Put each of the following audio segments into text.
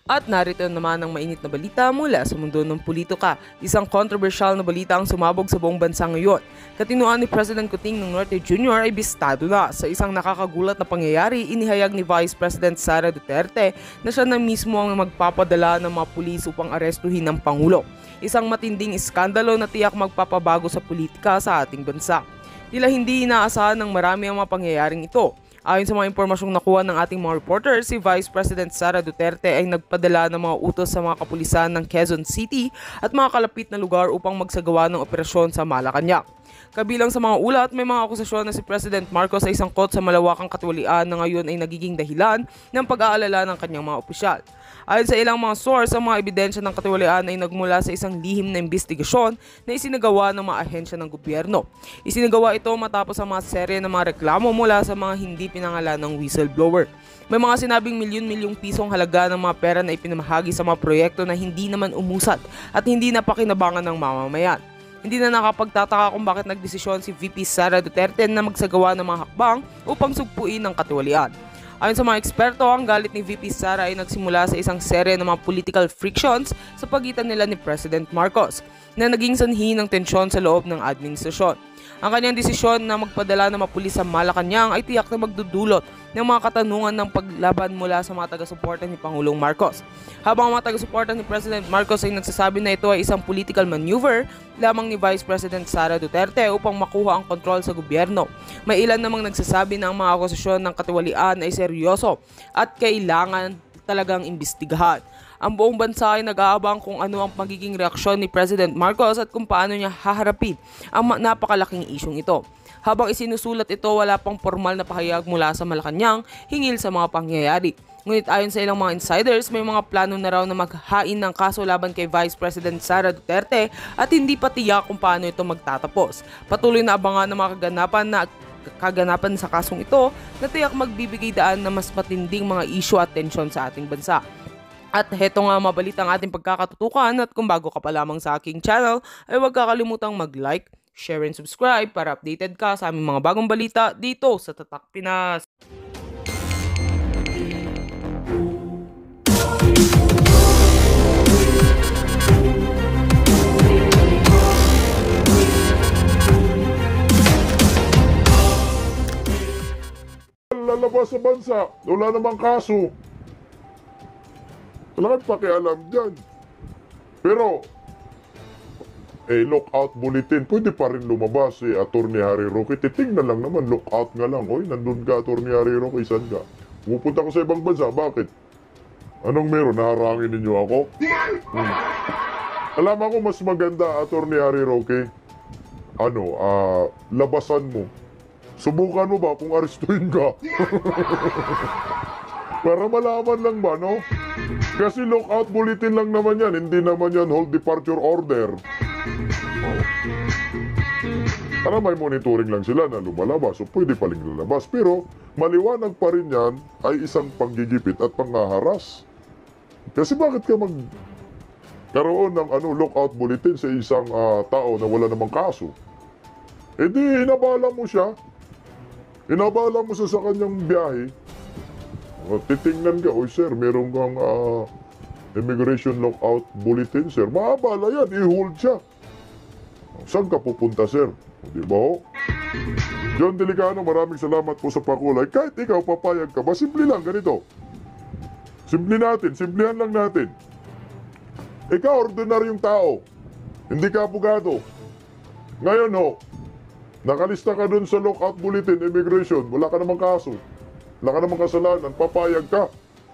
At narito naman ang mainit na balita mula sa mundo ng politika. Isang controversial na balita ang sumabog sa buong bansa ngayon. Katinuan ni President Kuting ng Norte Jr. ay bistado na. Sa isang nakakagulat na pangyayari, inihayag ni Vice President Sara Duterte na siya na mismo ang magpapadala ng mga pulis upang arestuhin ang Pangulo. Isang matinding iskandalo na tiyak magpapabago sa politika sa ating bansa. Tila hindi inaasahan ng marami ang mga pangyayaring ito. Ayon sa mga impormasyong nakuha ng ating mga reporters, si Vice President Sara Duterte ay nagpadala ng mga utos sa mga kapulisan ng Quezon City at mga kalapit na lugar upang magsagawa ng operasyon sa Malacanang. Kabilang sa mga ulat, may mga akusasyon na si President Marcos ay sangkot sa malawakang katiwalian na ngayon ay nagiging dahilan ng pag-aalala ng kanyang mga opisyal. Ayon sa ilang mga source, ang mga ebidensya ng katiwalian ay nagmula sa isang lihim na investigasyon na isinagawa ng mga ahensya ng gobyerno. Isinagawa ito matapos ang mga serye ng mga reklamo mula sa mga hindi pinangalan ng whistleblower. May mga sinabing milyon-milyong pisong halaga ng mga pera na ipinamahagi sa mga proyekto na hindi naman umusad at hindi napakinabangan ng mamamayan. Hindi na nakapagtataka kung bakit nagdesisyon si VP Sara Duterte na magsagawa ng mga hakbang upang sugpuin ang katiwalian. Ayon sa mga eksperto, ang galit ni VP Sara ay nagsimula sa isang serye ng mga political frictions sa pagitan nila ni President Marcos na naging sanhi ng tensyon sa loob ng administrasyon. Ang kanyang desisyon na magpadala ng mga pulis sa Malacanang ay tiyak na magdudulot ng mga katanungan ng paglaban mula sa mga taga-suporta ni Pangulong Marcos. Habang ang mga taga-suporta ni President Marcos ay nagsasabi na ito ay isang political maneuver lamang ni Vice President Sara Duterte upang makuha ang kontrol sa gobyerno. May ilan namang nagsasabi na ang mga akusasyon ng katiwalian ay seryoso at kailangan talagang imbestigahan. Ang buong bansa ay nag-aabang kung ano ang magiging reaksyon ni President Marcos at kung paano niya haharapin ang napakalaking isyong ito. Habang isinusulat ito, wala pang formal na pahayag mula sa Malacanang hinggil sa mga pangyayari. Ngunit ayon sa ilang mga insiders, may mga plano na raw na maghain ng kaso laban kay Vice President Sara Duterte at hindi pa tiyak kung paano ito magtatapos. Patuloy na abangan ng mga kaganapan sa kasong ito na tiyak magbibigay daan na mas matinding mga isyu at tensyon sa ating bansa. At heto nga mabalita ang ating pagkakatutukan at kung bago ka pa lamang sa aking channel ay huwag kakalimutang mag-like, share and subscribe para updated ka sa aming mga bagong balita dito sa Tatak Pinas. Lalabas sa bansa, wala namang kaso. Wala kang pakialam dyan. Pero, lookout bulletin, pwede pa rin lumabas si Atty. Harry Roque. Titingnan lang naman, lookout nga lang. Oy, nandun ka, Atty. Harry Roque, saan ka? Pupunta ko sa ibang bansa, bakit? Anong meron? Naharangin ninyo ako? Alam ako mas maganda, Atty. Harry Roque. Labasan mo. Subukan mo ba kung arestuhin ka? Para malaman lang ba, no? Kasi lookout bulletin lang naman yan, hindi naman yan hold departure order. Para may monitoring lang sila na lumalabas, so pwede paling lalabas. Pero maliwanag pa rin yan ay isang panggigipit at panghaharas. Kasi bakit ka magkaroon ng lookout bulletin sa isang tao na wala namang kaso? Eh di, inabala mo siya. Inabala mo sa kanyang biyahe. Titingnan ka, oy sir, meron kang immigration lookout bulletin, sir. Maabala yan, i-hold siya. Saan ka pupunta, sir? Di ba ho? John Delicano, maraming salamat po sa pakulay. Kahit ikaw, papayag ka ba? Simple lang, ganito. Simplihan lang natin. Ikaw, ordinaryong tao. Hindi ka abogado. Ngayon ho, nakalista ka dun sa lookout bulletin, immigration, wala ka namang kaso. Wala ka namang kasalanan, papayag ka,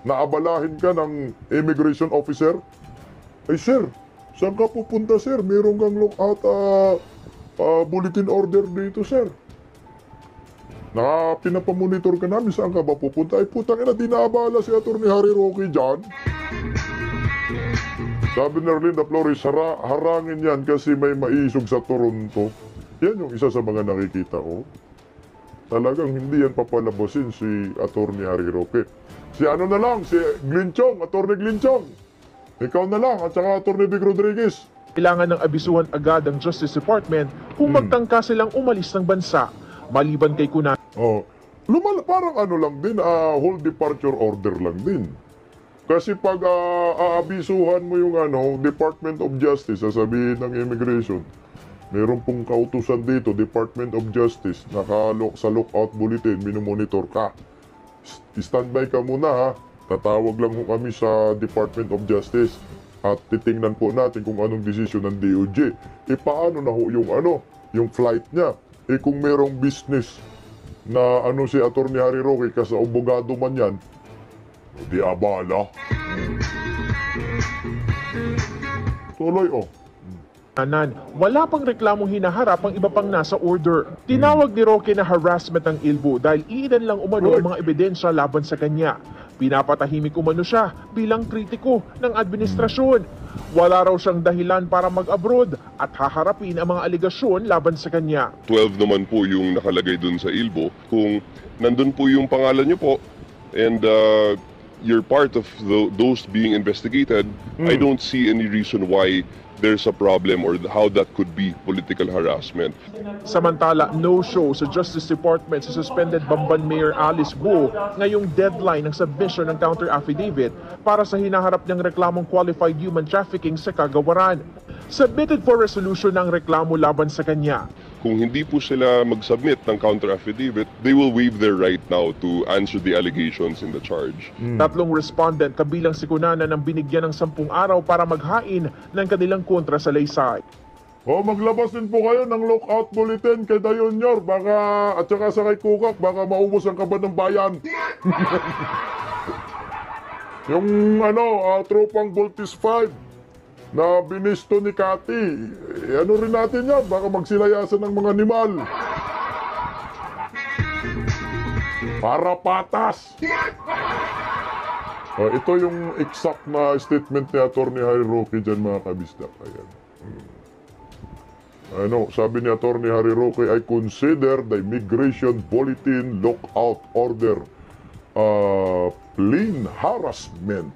naabalahin ka ng immigration officer. Ay sir, saan ka pupunta sir? Meron kang lookout bulletin order dito sir. Pinapamonitor ka namin, saan ka ba pupunta? Ay putang ina, di naabala si Atty. Harry Roque dyan. Sabi ni Erlinda Flores, harangin yan kasi may maisog sa Toronto. Yan yung isa sa mga nakikita ko. Talagang hindi yan papalabasin si Atty. Harry Roque. Si Glinchong, Atty. Glinchong. Ikaw na lang, at saka Atty. Vic Rodriguez. Kailangan ng abisuhan agad ang Justice Department kung magtangka silang umalis ng bansa, maliban kay Cunat. Parang lang din, hold departure order lang din. Kasi pag aabisuhan mo yung Department of Justice, sasabihin ng Immigration, meron pong kautusan dito, Department of Justice, sa lookout bulletin, minumonitor ka. Standby ka muna ha. Tatawag lang po kami sa Department of Justice at titingnan po natin kung anong desisyon ng DOJ. Paano na ho yung flight niya? Kung merong business na si Atty. Harry Roque kasi abogado man yan, di abala. Tuloy wala pang reklamong hinaharap ang iba pang nasa order. Tinawag ni Roque na harassment ang Ilbo dahil iilan lang umano ang mga ebidensya laban sa kanya. Pinapatahimik umano siya bilang kritiko ng administrasyon. Wala raw siyang dahilan para mag-abroad at haharapin ang mga aligasyon laban sa kanya. 12 naman po yung nakalagay dun sa Ilbo. Kung nandun po yung pangalan niyo po and you're part of those being investigated, I don't see any reason why there's a problem or how that could be political harassment. Samantala, no-show sa Justice Department sa suspended Bamban Mayor Alice Guo ngayong deadline ng submission ng counter-affidavit para sa hinaharap niyang reklamong qualified human trafficking sa Kagawaran. Submitted for resolution ng reklamo laban sa kanya. Kung hindi po sila mag-submit ng counter-affidavit, they will waive their right now to answer the allegations in the charge. Tatlong respondent kabilang si Kunana ng binigyan ng 10 araw para maghain ng kanilang kontra sa laysay. Maglabas din po kayo ng lookout bulletin kay Dayonyor at saka sa kay Kukak, baka maubos ang kaban ng bayan. Yung tropang Voltis 5 na binisto ni Cathy, rin natin yan, baka magsilayasan ng mga animal. Para patas! Ito yung exact na statement ni Atty. Harry Roque dyan, mga kabisdak. Ayan. Sabi ni Atty. Harry Roque, I consider the Immigration Bulletin Lookout Order plain harassment.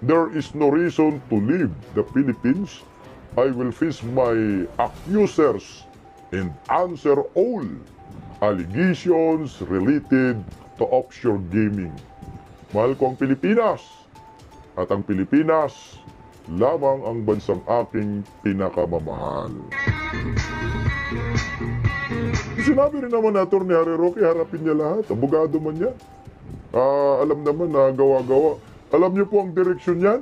There is no reason to leave the Philippines. I will face my accusers and answer all allegations related to offshore gaming. Mahal ko ang Pilipinas at ang Pilipinas lamang ang bansang aking pinakamamahal. Sinabi rin naman natin ni Harry Roque, harapin niya lahat. Abogado man yan. Alam naman na gawa-gawa. Alam niyo po ang direksyon yan?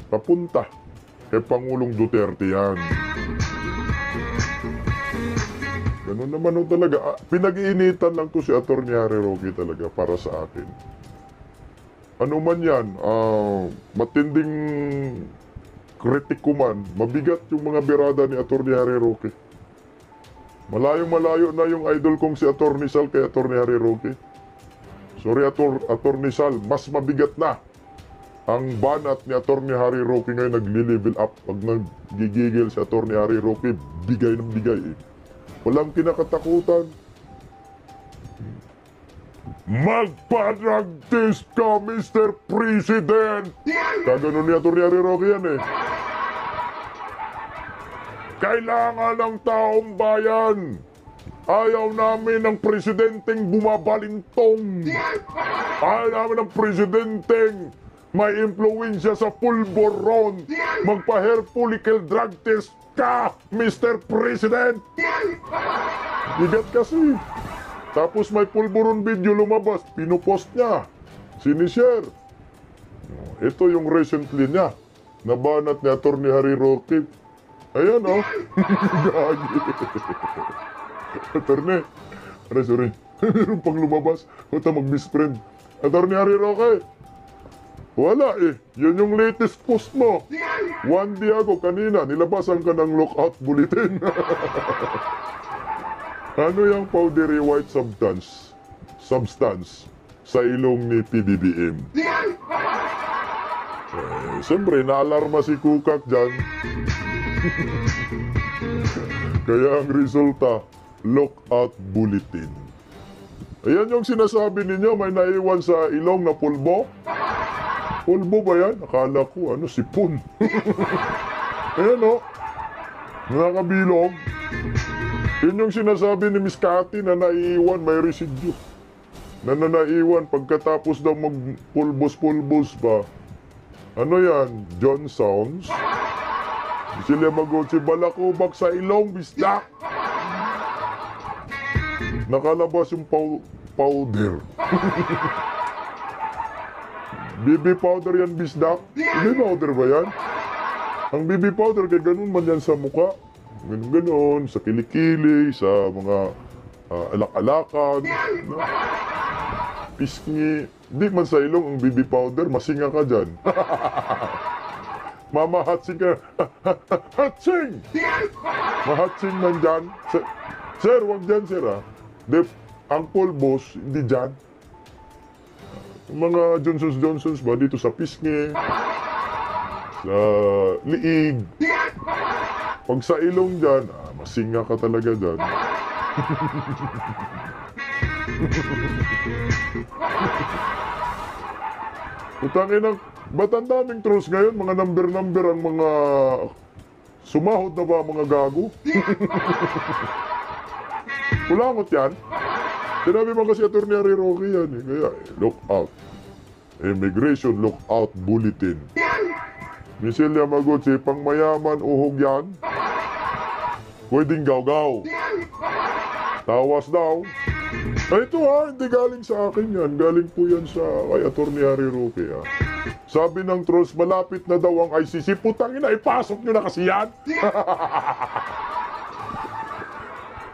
Papunta kay Pangulong Duterte yan. Ganun naman talaga. Pinag-iinitan lang to si Atty. Harry Roque talaga para sa akin. Ano man yan, matinding kritiko man, mabigat yung mga birada ni Atty. Harry Roque. Malayong-malayo na yung idol kong si Atty. Sal kay Atty. Harry Roque. Sorry, Atty. Sal, mas mabigat na ang banat ni Atty. Harry Roque ngayon nagli-level up. Pag nagigigil si Atty. Harry Roque, bigay ng bigay Walang kinakatakutan. Magpa-drug test ka, Mr. President! Kaganon ni Atty. Harry Roque yan Kailangan ng taong bayan. Ayaw namin ng presidenteng bumabalintong. Ayaw namin ng presidenteng may impluensya sa pulboron. Magpa-hair follicle drug test ka, Mr. President! Bigat kasi. Tapos may pulboron video lumabas, pinupost niya. Sinishare. Ito yung recently niya. Nabanat ni Atty. Harry Roque. Ayan Gagi. Atty. Sorry. Meron pang lumabas. Huwag mag-misprint. Atty. Harry Roque. Wala Yan yung latest post mo. Juan Diago, kanina, nilabasan ka ng lookout bulletin. Ano yung powdery white substance sa ilong ni PBBM? Siyempre, naalarma si Kukak dyan. Kaya ang resulta, lookout bulletin. Ayan yung sinasabi ninyo, may naiwan sa ilong na pulbo. Pulbo ba yan? Akala ko, sipon. Ayan mga kabilog. Yun yung sinasabi ni Miss Cathy na naiiwan, may residue. na nanaiwan pagkatapos daw magpulbos-pulbos ba. Ano yan? John Sounds? Sila Maguchi, balakubak sa ilong, bisdak! Nakalabas yung powder. BB powder yan, bisdak? BB powder ba yan? Ang BB powder, kaya ganun man yan sa muka. Ganun, sa kilikili, sa mga alak-alakan. Pisngi. Di man sa ilong ang BB powder, masinga ka dyan. Mama hatsing ka. Hatsing! Mahatsing man dyan. Sir, wag dyan, sir, ha? Ang pulbos, hindi dyan. Mga Johnson's ba dito sa pisngi, sa liig. Pag sa ilong dyan, masinga ka talaga dyan. Utangin ang, ba't ang daming trolls ngayon? Mga number ang mga sumahod na ba mga gago? Kulangot yan. Sinabi mo kasi Atty. Harry Roque yan eh. Kaya, look out. Immigration Lookout Bulletin. Michelle Yamaguchi, pang mayaman uhog yan. Pwedeng gawgaw. Tawas daw. Ay, ito ha, hindi galing sa akin yan. Galing po yan sa kay Atty. Harry Roque ha. Sabi ng trolls, malapit na daw ang ICC. Putangina, ipasok nyo na kasi yan.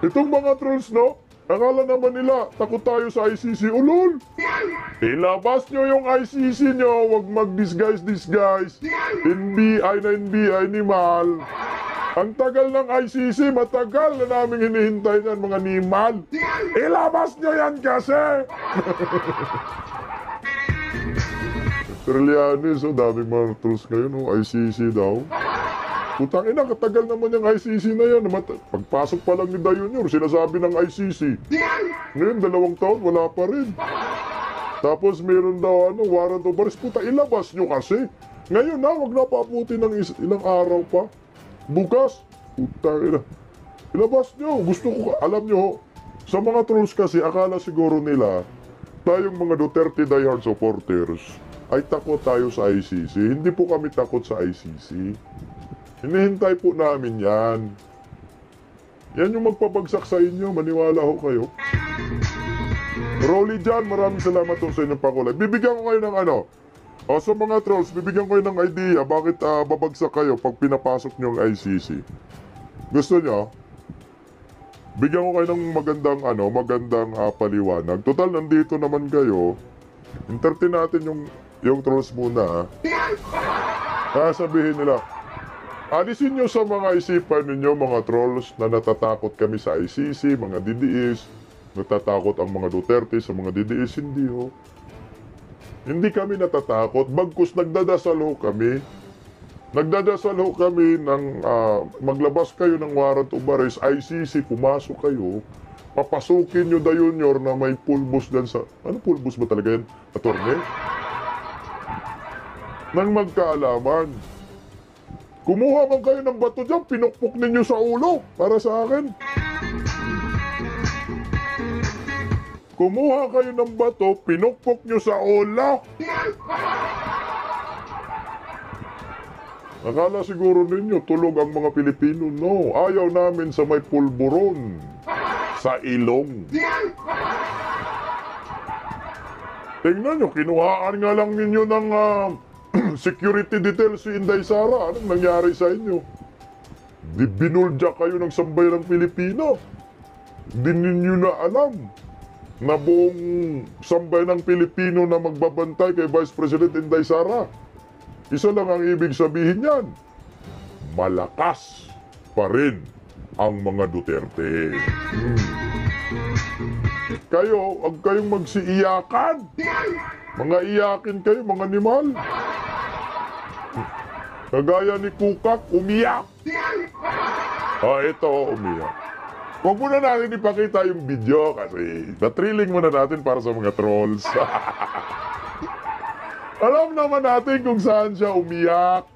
Itong mga trolls, no? Akala naman nila, takot tayo sa ICC. Ulol! Ilabas nyo yung ICC nyo, huwag mag-disguise. NBI na NBI ni Mal. Ang tagal ng ICC, matagal na namin hinihintay yan, mga nimal. Ilabas nyo yan kasi! Australianis, daming mga trolls ngayon, ICC daw. Putang ina, katagal naman yung ICC na yan. Pagpasok pa lang ni Dayunyor, sinasabi ng ICC. Ngayon, 2 taon, wala pa rin. Tapos meron daw warrant of arrest. Puta, ilabas nyo kasi. Ngayon na, wag na paabutin ng ilang araw pa. Bukas, putang ina. Ilabas nyo. Gusto ko, alam nyo, sa mga trolls kasi, akala siguro nila, tayong mga Duterte diehard supporters, ay takot tayo sa ICC. Hindi po kami takot sa ICC. Hinihintay po namin yan. Yan yung magpabagsak sa inyo. Maniwala ho kayo. Rolly John, maraming salamat po sa inyong pakulay. Bibigyan ko kayo ng sa mga trolls, bibigyan ko kayo ng idea bakit babagsak kayo pag pinapasok nyo ang ICC. Gusto nyo? Bigyan ko kayo ng magandang paliwanag. Total, nandito naman kayo. Entertain natin yung trolls muna. Sabihin nila, alisin nyo sa mga isipan ninyo, mga trolls, na natatakot kami sa ICC, mga DDS, natatakot ang mga Duterte sa mga DDS. Hindi ho. Hindi kami natatakot, bagkus nagdadasal ho kami. Nagdadasal ho kami ng maglabas kayo ng warrant of arrest, ICC, pumasok kayo, papasukin nyo Dayunyor na may pulbos dyan sa... Ano pulbos ba talaga yan? Attorney? Nang magkaalaman. Kumuha man kayo ng bato dyan, pinukpok ninyo sa ulo, para sa akin. Kumuha kayo ng bato, pinukpok nyo sa ulo. Akala siguro ninyo, tulog ang mga Pilipino. No, ayaw namin sa may pulburon. Sa ilong. Tingnan nyo, kinuhaan nga lang ninyo ng... security details si Inday Sara. Anong nangyari sa inyo? Binulja kayo ng sambayan ng Pilipino. Di ninyo na alam na buong sambayan ng Pilipino na magbabantay kay Vice President Inday Sara. Isa lang ang ibig sabihin yan. Malakas pa rin ang mga Duterte. Kayo, huwag kayong magsiiyakan. Mga iyakin kayo, mga animal. Kagaya ni Kukak, umiyak. Ito, umiyak. Huwag muna natin ipakita yung video kasi na-thrilling muna natin para sa mga trolls. Alam naman natin kung saan siya umiyak.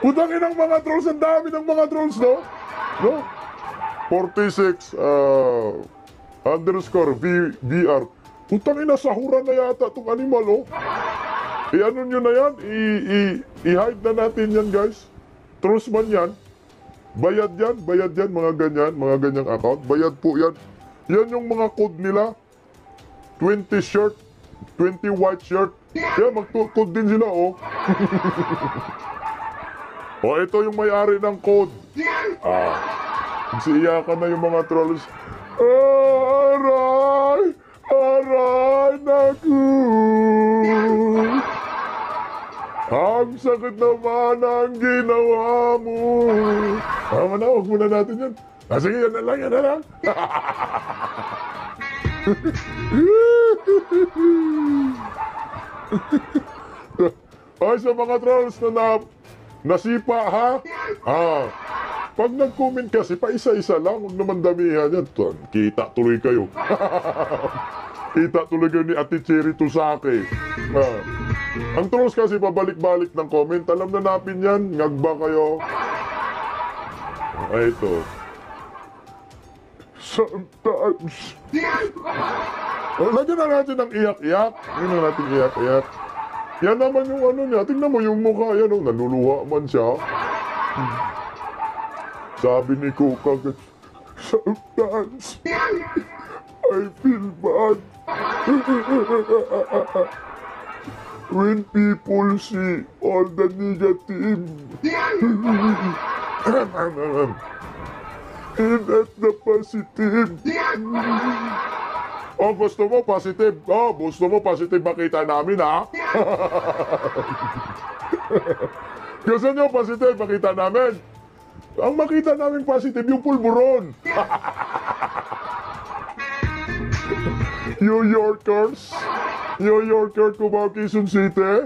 Utangin ng mga trolls, ang dami ng mga trolls, no? 46, underscore VR. Putang ina, sahuran na yata itong animal, oh. I-ano nyo na yan, i-hide na natin yan, guys. Trust man yan. Bayad yan, mga ganyang account. Bayad po yan. Yan yung mga code nila. 20 shirt, 20 white shirt. Kaya mag-code din sila, oh. O, ito yung may-ari ng code. Magsiiyakan na yung mga trolls. Aray! Aray! Naku! Ang sakit naman ang ginawa mo. Tama na, huwag muna natin yan. Sige, yan na lang. Ay, sa mga trolls na nasipa, ha? Pag nag-comment kasi, pa isa-isa lang, huwag naman damihan yan. Kita tuloy kayo. Kita tuloy kayo ni Ate Cherry Tusake. Ang trolls kasi pabalik-balik ng comment. Alam na natin yan. Ngagba kayo. Ay, ito. Sometimes. Lagyan na natin ng iyak-iyak. Yun na natin iyak-iyak. Yan naman yung ano niya. Tingnan mo yung mukha. Yan, oh, nanuluha man siya. Sabi ni Kuka, sometimes I feel bad when people see all the negative and not the positive. Oh, gusto mo positive? Oh, gusto mo positive makita namin, ha? Gusto nyo positive makita namin? Ang makita namin positive yung pulburon. New Yorkers, Cubao, Quezon City.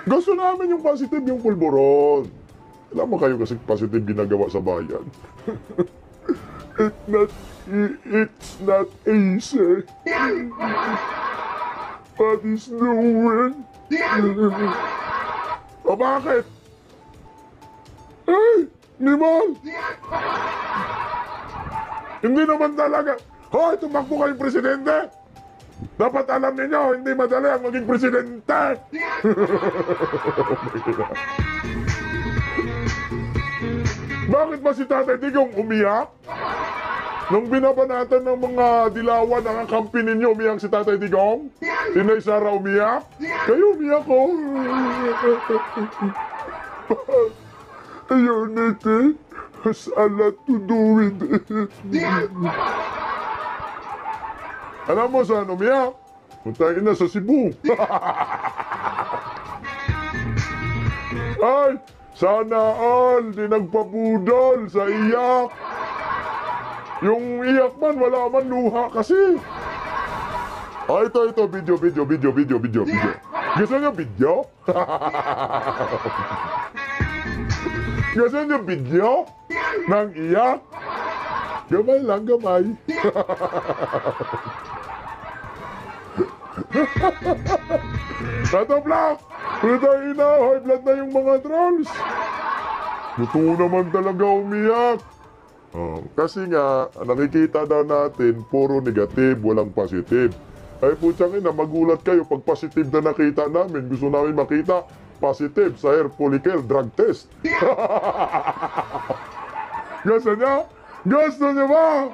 Gusto namin yung positive yung pulburon. Alam mo kayo kasi positive ginagawa sa bayan. It's not easy. But it's doing. O bakit? Hey! Nimal! Hindi naman talaga. Hoy, tumakbo kayong presidente! Dapat alam niyo, hindi madali ang maging presidente! Bakit ba si Tatay Digong umiyak? Nung binabanatan ng mga dilawan ang kampi ninyo, umiyak si Tatay Digong? Si Nay Sara umiyak? Kayo umiyak, oh! Unity has a lot to do with it. Alam mo saan umiyak? Puntahin na sa Cebu. Ay, sana all di nagpabudol sa iyak. Yung iyak man, wala man luha kasi. Ay, ito, video. Gusto nyo video? Gusto nyo video ng iyak? Gamay lang, gamay. Tato Black! Putang ina, high blood na yung mga trolls. Totoo naman talaga umiyak. Kasi nga, nakikita daw natin, puro negative, walang positive. Ay putang ina, magulat kayo pag positive na nakita namin. Gusto namin makita positive sa hair follicle drug test. Gusto niya? Gusto niya ba?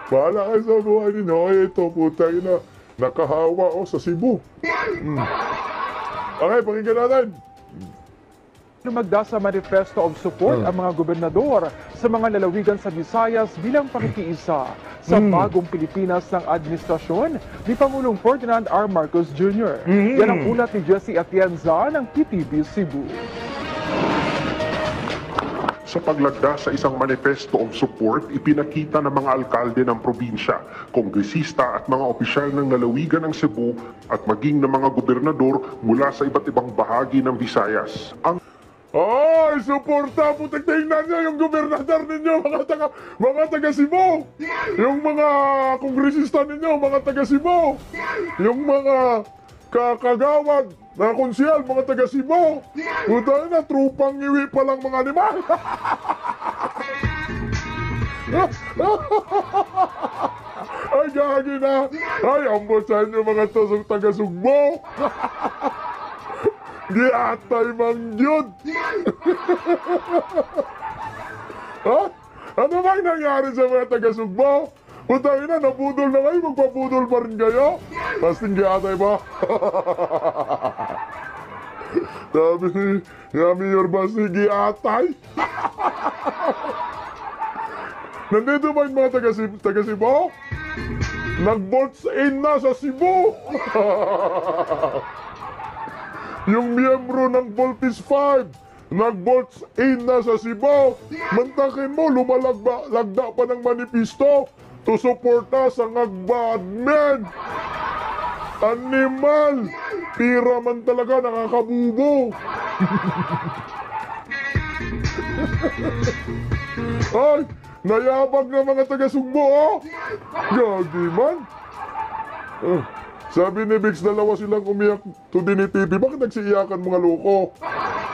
Bahala kayo sa buhay ninyo. Ay, ito, putang ina. Nakahawa sa Cebu. Okay, pakinggan natin. Lumagda sa manifesto of support ang mga gobernador sa mga lalawigan sa Visayas bilang pakikiisa sa bagong Pilipinas ng administrasyon ni Pangulong Ferdinand R. Marcos Jr. Yan ang ulat ni Jesse Atienza ng PTV Cebu. Sa paglagda sa isang manifesto of support, ipinakita ng mga alkalde ng probinsya, kongresista at mga opisyal ng lalawigan ng Cebu at maging ng mga gobernador mula sa iba't ibang bahagi ng Visayas. Ay, suporta! Putik, tingnan niyo yung gobernador ninyo, mga taga Cebu! Yung mga kongresista ninyo, mga taga Cebu! Yung mga kakagawad na konsyal, mga taga Cebu! Puta na, trupang iwi pa lang mga animal! Ay, gagi na. Ay, ambot sa inyo mga taga-Sugbo. Giatay mangyod. Ha? Ano bang nangyari sa mga taga-Sugbo? Putang ina, nabudol na kayo, magpabudol pa rin kayo? Kasting giatay ba? Sabi ni Mayor Basti, giatay. Nandito ba yung mga taga-Cebu? Nag-votes in na sa Cebu. Yung miyembro ng Voltis 5, nag-votes in na sa Cebu. Mantakin mo, lagda pa ng manipisto to suporta sa ngagba admin. Animal! Pira man talaga, nakakabubo. Ay, nayabag na mga taga-Sugbo, oh! Gagi man. Sabi ni Bix, dalawa silang umiyak to dinititi. Bakit nagsiiyakan mga loko?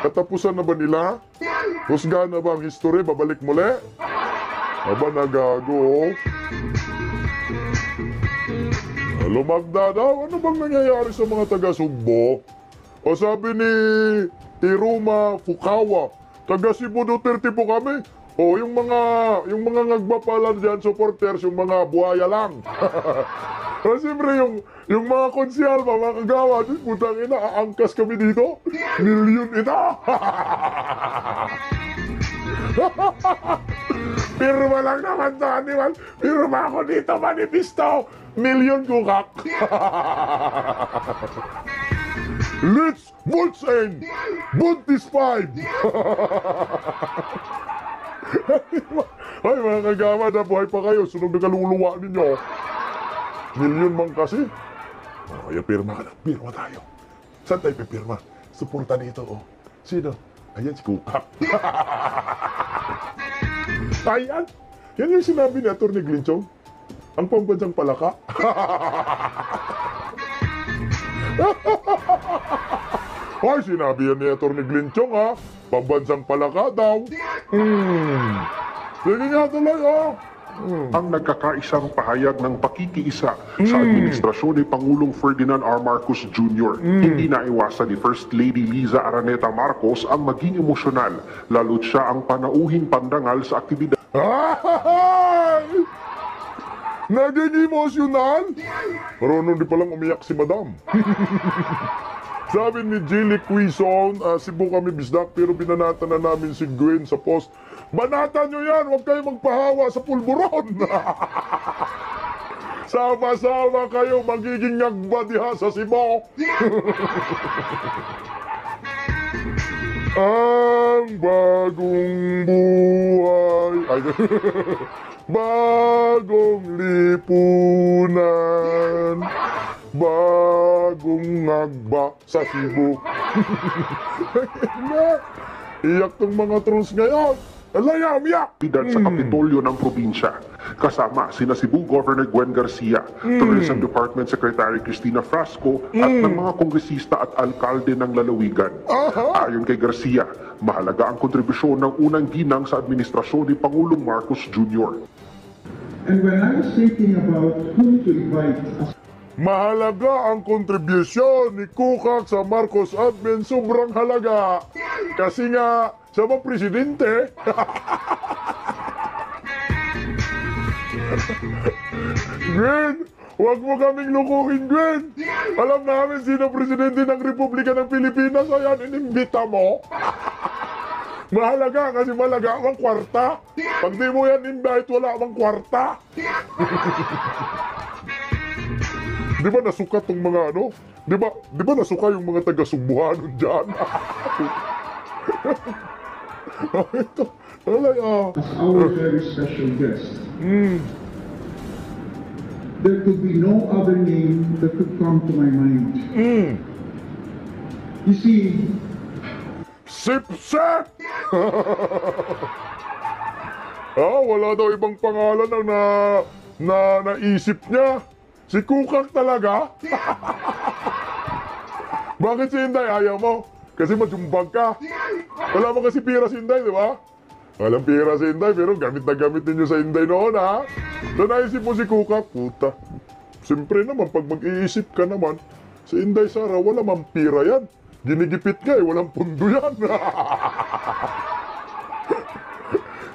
Katapusan na ba nila? Husga na ba ang history? Babalik muli? Aba, nagago, oh. Lumagda daw. Ano bang nangyayari sa mga taga-Sugbo? O sabi ni Tiruma Fukawa, taga-Cebu Duterte po kami. O yung mga ngagbapalan dyan, supporters, yung mga buhaya lang. O siyempre yung mga konsyal, mga kagawa, putang ina, aangkas kami dito. Milyon ito. Pirma lang naman to, animal. Pirma ako dito, manipisto. Milyon kukak. Let's vote in. Buntis 5. Ay, mga kagama, nabuhay pa kayo. Sunog na kaluluwa ninyo. Milyon man kasi. O, kaya pirma ka na. Pirma tayo. Saan tayo pipirma? Suporta dito, oh. Sino? Ayan, si Kukak. Ayan. Yan yung sinabi ni Atty. Glinchong. Ang pambansang palaka. Ay, sinabi yan ni Atty. Glinchong, ha? Pambansang palaka daw. Sige nga tuloy, oh. Ang nagkakaisang pahayag ng pakikiisa sa administrasyon ni Pangulong Ferdinand R. Marcos Jr. Hindi naiwasan ni First Lady Liza Araneta Marcos ang maging emosyonal, lalo't siya ang panauhing pandangal sa aktibidad. Ay! Naging emosyonal? Marunong di palang umiyak si Madam. Sabi ni Jilly Quizon, Cebu kami bisdak pero binanatan na namin si Gwen sa post. Banatan nyo yan, huwag kayo magpahawa sa pulburon. Sama-sama kayo magiging ngagba diha sa Cebu. Ang bagong buhay. Ay, bagong lipunan. Bagong ngagba sa Cebu. Iyak tong mga trolls ngayon. Alaya, umiyak! Sa Kapitolyo ng probinsya, kasama sina Cebu Governor Gwen Garcia, Tourism Department Secretary Cristina Frasco, at ng mga kongresista at alkalde ng lalawigan. Ayon kay Garcia, mahalaga ang kontribusyon ng unang ginang sa administrasyon ni Pangulong Marcos Jr. And when I was thinking about whom to invite as Mahalaga ang kontribusyon ni Kukak sa Marcos admin, sobrang halaga. Kasi nga, siya ba presidente? Gwen, huwag mo kaming lukuhin, Gwen. Alam namin sino presidente ng Republika ng Pilipinas, ayan, inimbita mo. Mahalaga kasi malaga ang kwarta. Pag di mo yan invite, wala ang kwarta. Di ba nasuka tong mga ano? Di ba nasuka yung mga taga-Sugbuhanon dyan? Ito, alay our very special guest. There could be no other name that could come to my mind. You see, Sip-sip! Wala daw ibang pangalan ang naisip niya. Si Kukak talaga? Bakit si Inday ayaw mo? Kasi majumbag ka. Wala mo kasi pira si Inday, di ba? Walang pira si Inday, pero gamit na gamit ninyo sa Inday noon, ha? So naisip mo si Kukak, puta. Siyempre naman, pag mag-iisip ka naman, si Inday Sara, wala mang pira yan. Ginigipit ka eh, walang pundo yan.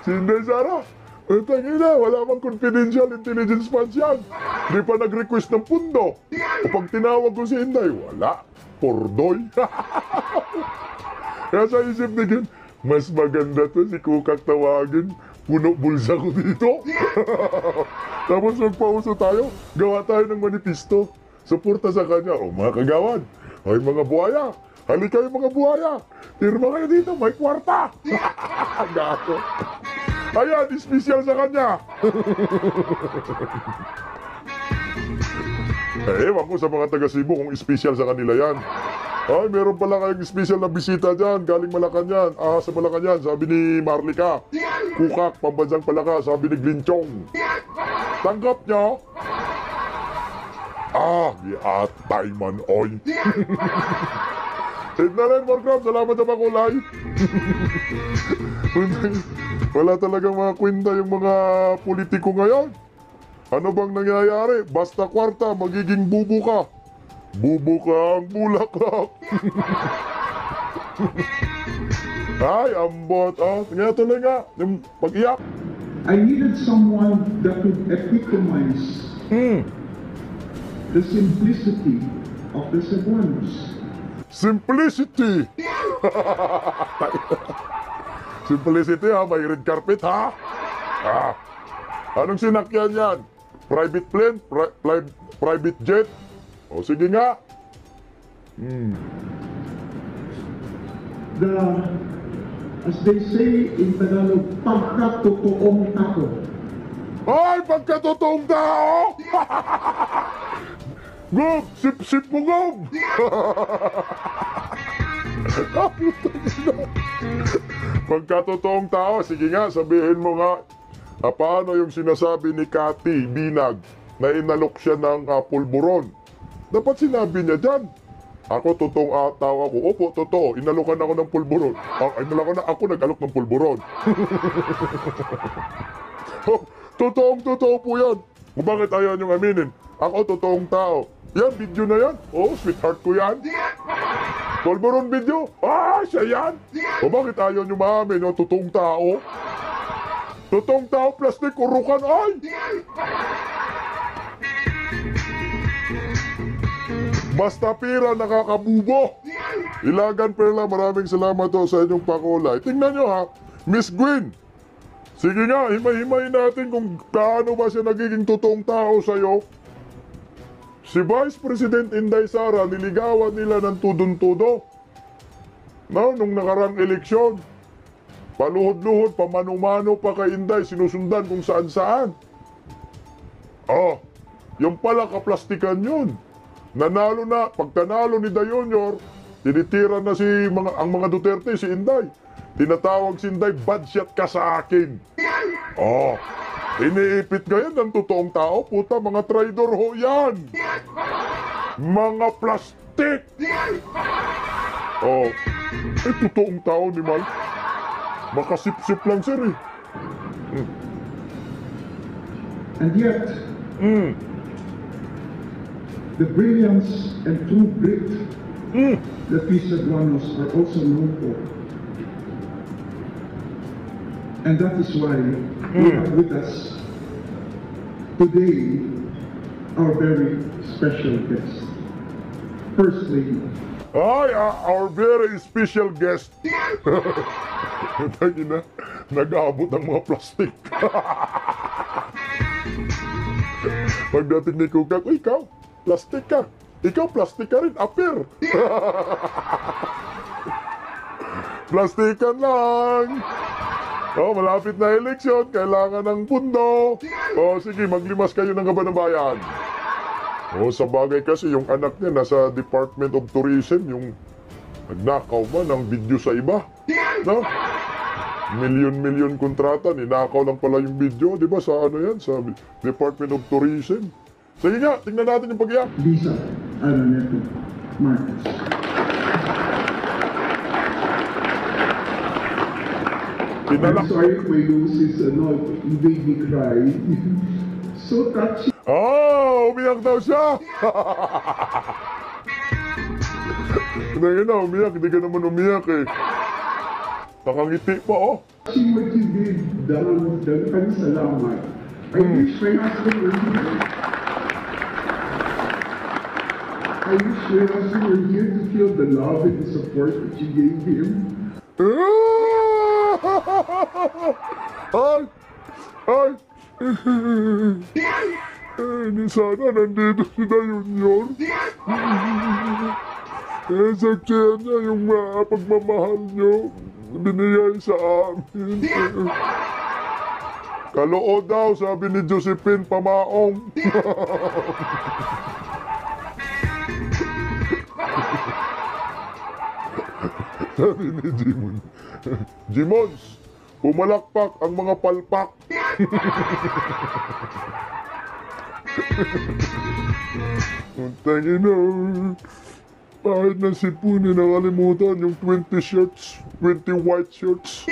Si Inday Sara, tangina, wala mang confidential intelligence funds yan. Di pa nag-request ng pundo. O pag tinawag ko si Inday, wala. Pordoy. Kaya sa isip ni Gin, mas maganda to si Kukak tawagin. Puno bulsa ko dito. Tapos magpauso tayo, gawa tayo ng manipisto. Suporta sa kanya. O mga kagawad, ay mga buhaya, halika kayo mga buhaya. Pirma kayo dito, may kwarta. Gato. Ayan, espesyal sa kanya. Ewan ko sa mga taga Cebu kung espesyal sa kanila yan. Ay, meron pala kayong espesyal na bisita dyan, galing Malacanang. Sa Malacanang, sabi ni Marlica. Kukak, pambansang palaka, sabi ni Glinchong. Tanggap niya? Giatay man, oy. Hit na rin, Markrab, salamat sa pakulay. Wala talagang mga kwenta yung mga politiko ngayon. Ano bang nangyayari? Basta kwarta, magiging bubo ka. Bubo ka ang bulaklak. Ay, ambot. Nga tuloy nga. Yung pag-iyak. I needed someone that could epitomize the simplicity of the Cebuanos. Simplicity. Simplicity ha, may red carpet ha. Anong sinakyan yan? Private plane? Private jet? O sige nga. As they say in Tagalog, pagkatotoong tao. Ay, pagkatotoong tao! Gob, sip-sip mo, Gob! Pagkatotoong tao, sige nga, sabihin mo nga, paano yung sinasabi ni Cathy Binag na inalok siya ng pulburon? Dapat sinabi niya dyan. Ako, totoong tao ako. Opo, totoo. Inalokan ako ng pulburon. Ako nag-alok ng pulburon. Totoong-totoo po yan. Kung bakit ayaw niyong aminin? Ako, totoong tao. Yan, video na yan. Oh, sweetheart ko yan. Pulburon video? Siya yan. O bakit ayaw niyo maamin? Totoong tao. Totoong tao, plastic, urukan. Ay! Basta pira, nakakabubo. Ilagan Perla, maraming salamat sa inyong pakulay. Tingnan nyo ha, Miss Gwen. Sige nga, himay-himayin natin kung paano ba siya nagiging totoong tao sa'yo. Si Vice President Inday Sara, niligawan nila ng tudon-tudo. Nung nakarang eleksyon, paluhod-luhod, pamano-mano pa kay Inday, sinusundan kung saan-saan. Yung pala kaplastikan yun. Nanalo na, pagtanalo ni Dayonyor, tinitira na ang mga Duterte, si Inday. Tinatawag si Inday, bad shot ka sa akin. Iniipit ngayon ng totoong tao, puta, mga traidor ho yan. Mga plastik. Totoong tao ni Mal. Makasip-sip lang, sir eh. And yet, the brilliance and true grit that we Cebuanos are also known for. And that is why we have with us today our very special guest. Firstly, our very special guest. Tangina, nag-aabot ng mga plastik. Pagdating ni Kukak, ikaw, plastik ka. Ikaw, plastik ka rin, apir. Plastikan lang. Malapit na eleksyon, kailangan ng pundo. Sige, maglimas kayo ng Kaban ng Bayan. Sa bagay kasi, yung anak niya nasa Department of Tourism, yung nagnakaw ba ng video sa iba? No? Milyon-milyon kontrata, ninakaw lang pala yung video, di ba? Sa sa Department of Tourism. Sige nga, tingnan natin yung pag-iyak. Lisa Araneta Marquez. I'm Pinalak. sorry if my nose is you made me cry. So touching. Umiyak daw siya! Tingnan na, umiyak. Hindi ka naman umiyak eh. Nakangiti pa oh. Watching what you did, dagang salamat. I wish my husband were here. I wish my husband were here to feel the love and the support that you gave him. Ay! Ay! Sana nandito si Junior. Sa niya yung pagmamahal nyo binigay sa amin. Kaloo daw, sabi ni Josephine Pamaong. Sabi ni Jimon. Jimons, pumalakpak ang mga palpak. Tangin na. Kahit na sipunin, nakalimutan yung 20 shirts, 20 white shirts.